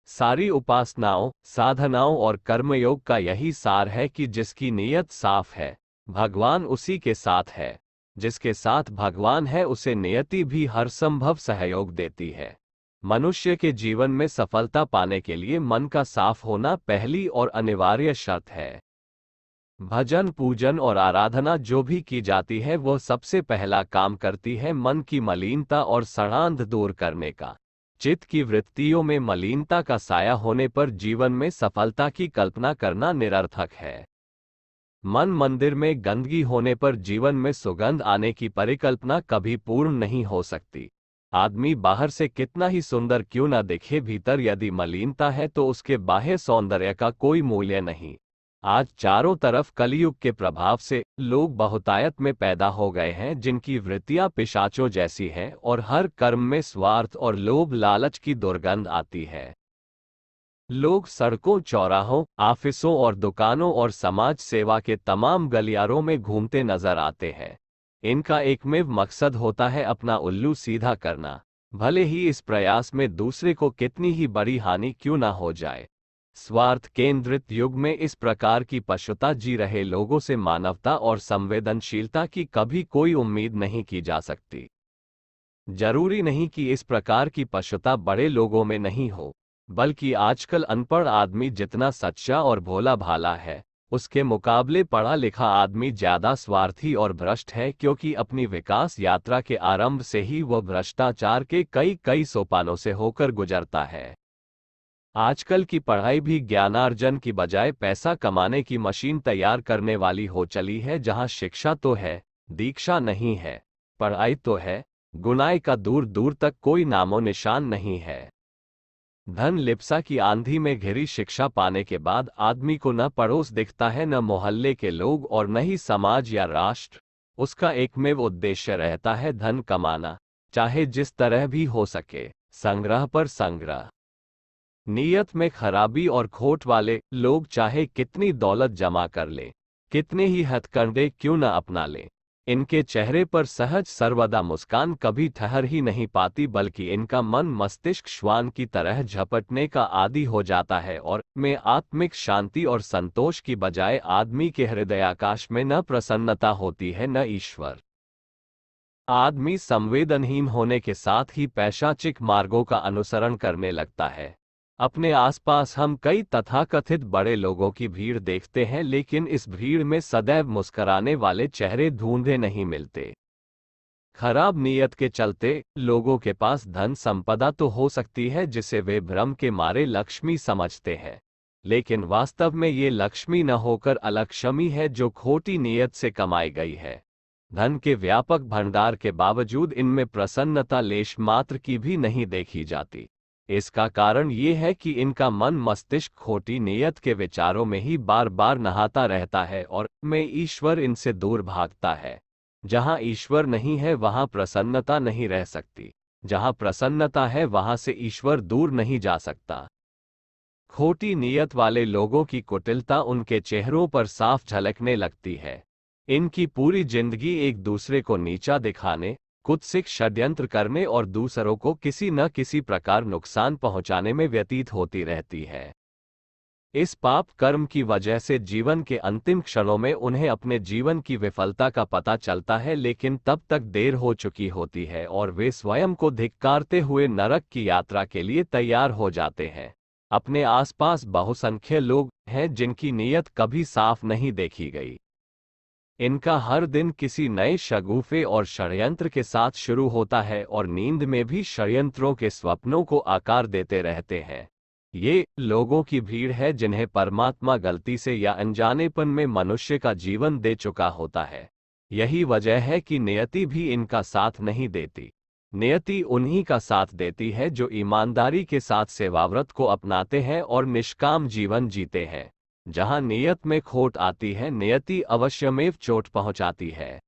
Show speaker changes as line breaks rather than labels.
सारी उपासनाओं, साधनाओं और कर्मयोग का यही सार है कि जिसकी नीयत साफ है, भगवान उसी के साथ है। जिसके साथ भगवान है उसे नियति भी हर संभव सहयोग देती है। मनुष्य के जीवन में सफलता पाने के लिए मन का साफ होना पहली और अनिवार्य शर्त है। भजन, पूजन और आराधना जो भी की जाती है वह सबसे पहला काम करती है मन की मलिनता और सड़ांध दूर करने का। चित्त की वृत्तियों में मलिनता का साया होने पर जीवन में सफलता की कल्पना करना निरर्थक है। मन मंदिर में गंदगी होने पर जीवन में सुगंध आने की परिकल्पना कभी पूर्ण नहीं हो सकती। आदमी बाहर से कितना ही सुंदर क्यों न दिखे, भीतर यदि मलिनता है तो उसके बाह्य सौंदर्य का कोई मूल्य नहीं। आज चारों तरफ कलयुग के प्रभाव से लोग बहुतायत में पैदा हो गए हैं जिनकी वृत्तियां पिशाचों जैसी हैं और हर कर्म में स्वार्थ और लोभ लालच की दुर्गंध आती है। लोग सड़कों, चौराहों, ऑफिसों और दुकानों और समाज सेवा के तमाम गलियारों में घूमते नजर आते हैं। इनका एकमेव मकसद होता है अपना उल्लू सीधा करना, भले ही इस प्रयास में दूसरे को कितनी ही बड़ी हानि क्यों ना हो जाए। स्वार्थ केंद्रित युग में इस प्रकार की पशुता जी रहे लोगों से मानवता और संवेदनशीलता की कभी कोई उम्मीद नहीं की जा सकती। जरूरी नहीं कि इस प्रकार की पशुता बड़े लोगों में नहीं हो, बल्कि आजकल अनपढ़ आदमी जितना सच्चा और भोला भाला है, उसके मुकाबले पढ़ा लिखा आदमी ज्यादा स्वार्थी और भ्रष्ट है, क्योंकि अपनी विकास यात्रा के आरंभ से ही वह भ्रष्टाचार के कई कई सोपानों से होकर गुजरता है। आजकल की पढ़ाई भी ज्ञानार्जन की बजाय पैसा कमाने की मशीन तैयार करने वाली हो चली है, जहां शिक्षा तो है, दीक्षा नहीं है। पढ़ाई तो है, गुनाह का दूर दूर तक कोई नामो निशान नहीं है। धन लिप्सा की आंधी में घिरी शिक्षा पाने के बाद आदमी को न पड़ोस दिखता है, न मोहल्ले के लोग और न ही समाज या राष्ट्र। उसका एकमेव उद्देश्य रहता है धन कमाना, चाहे जिस तरह भी हो सके, संग्रह पर संग्रह। नीयत में खराबी और खोट वाले लोग चाहे कितनी दौलत जमा कर ले, कितने ही हथकंडे क्यों न अपना ले, इनके चेहरे पर सहज सर्वदा मुस्कान कभी ठहर ही नहीं पाती, बल्कि इनका मन मस्तिष्क श्वान की तरह झपटने का आदी हो जाता है और में आत्मिक शांति और संतोष की बजाय आदमी के हृदयाकाश में न प्रसन्नता होती है न ईश्वर। आदमी संवेदनहीन होने के साथ ही पैशाचिक मार्गों का अनुसरण करने लगता है। अपने आसपास हम कई तथाकथित बड़े लोगों की भीड़ देखते हैं, लेकिन इस भीड़ में सदैव मुस्कराने वाले चेहरे ढूंढे नहीं मिलते। खराब नीयत के चलते लोगों के पास धन संपदा तो हो सकती है जिसे वे भ्रम के मारे लक्ष्मी समझते हैं, लेकिन वास्तव में ये लक्ष्मी न होकर अलक्ष्मी है जो खोटी नीयत से कमाई गई है। धन के व्यापक भंडार के बावजूद इनमें प्रसन्नता लेश मात्र की भी नहीं देखी जाती। इसका कारण ये है कि इनका मन मस्तिष्क खोटी नीयत के विचारों में ही बार बार नहाता रहता है और मैं ईश्वर इनसे दूर भागता है। जहां ईश्वर नहीं है वहां प्रसन्नता नहीं रह सकती, जहां प्रसन्नता है वहां से ईश्वर दूर नहीं जा सकता। खोटी नीयत वाले लोगों की कुटिलता उनके चेहरों पर साफ झलकने लगती है। इनकी पूरी जिंदगी एक दूसरे को नीचा दिखाने, कुत्सित षड्यंत्र करने और दूसरों को किसी न किसी प्रकार नुकसान पहुंचाने में व्यतीत होती रहती है। इस पाप कर्म की वजह से जीवन के अंतिम क्षणों में उन्हें अपने जीवन की विफलता का पता चलता है, लेकिन तब तक देर हो चुकी होती है और वे स्वयं को धिक्कारते हुए नरक की यात्रा के लिए तैयार हो जाते हैं। अपने आसपास बहुसंख्य लोग हैं जिनकी नीयत कभी साफ नहीं देखी गई। इनका हर दिन किसी नए शगुफे और षड्यंत्र के साथ शुरू होता है और नींद में भी षड्यंत्रों के स्वप्नों को आकार देते रहते हैं। ये लोगों की भीड़ है जिन्हें परमात्मा गलती से या अनजानेपन में मनुष्य का जीवन दे चुका होता है। यही वजह है कि नियति भी इनका साथ नहीं देती। नियति उन्हीं का साथ देती है जो ईमानदारी के साथ सेवाव्रत को अपनाते हैं और निष्काम जीवन जीते हैं। जहां नियत में खोट आती है, नियति अवश्यमेव चोट पहुंचाती है।